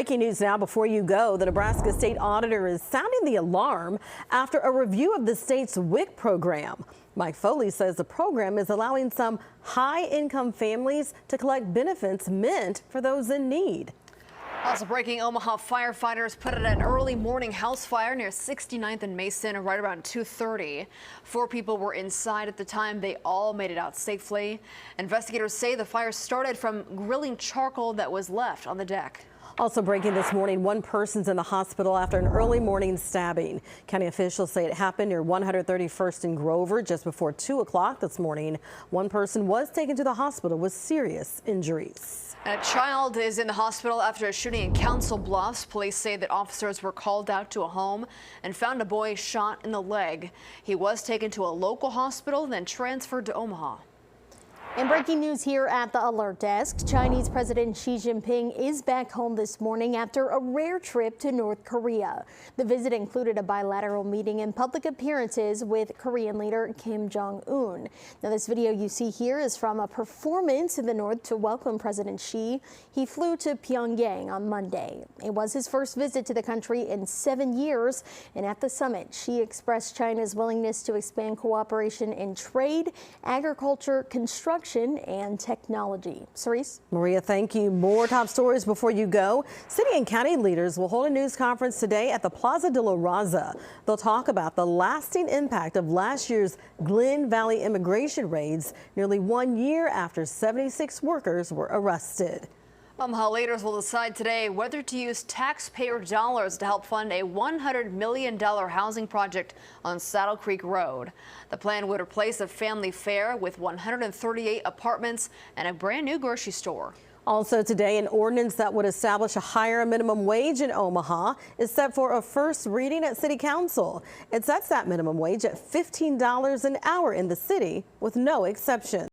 Breaking news now before you go. The Nebraska State Auditor is sounding the alarm after a review of the state's WIC program. Mike Foley says the program is allowing some high-income families to collect benefits meant for those in need. Also breaking, Omaha firefighters put out an early morning house fire near 69th and Mason right around 2:30. 4 people were inside at the time. They all made it out safely. Investigators say the fire started from grilling charcoal that was left on the deck. Also breaking this morning, one person's in the hospital after an early morning stabbing. County officials say it happened near 131st and Grover just before 2 o'clock this morning. One person was taken to the hospital with serious injuries. A child is in the hospital after a shooting in Council Bluffs. Police say that officers were called out to a home and found a boy shot in the leg. He was taken to a local hospital, then transferred to Omaha. And breaking news here at the Alert Desk, Chinese President Xi Jinping is back home this morning after a rare trip to North Korea. The visit included a bilateral meeting and public appearances with Korean leader Kim Jong-un. Now, this video you see here is from a performance in the north to welcome President Xi. He flew to Pyongyang on Monday. It was his first visit to the country in 7 years, and at the summit, Xi expressed China's willingness to expand cooperation in trade, agriculture, construction, and technology. Cerise? Maria, thank you. More top stories before you go. City and county leaders will hold a news conference today at the Plaza de la Raza. They'll talk about the lasting impact of last year's Glen Valley immigration raids, nearly 1 year after 76 workers were arrested. Omaha leaders will decide today whether to use taxpayer dollars to help fund a $100 million housing project on Saddle Creek Road. The plan would replace a family fair with 138 apartments and a brand new grocery store. Also today, an ordinance that would establish a higher minimum wage in Omaha is set for a first reading at City Council. It sets that minimum wage at $15 an hour in the city with no exceptions.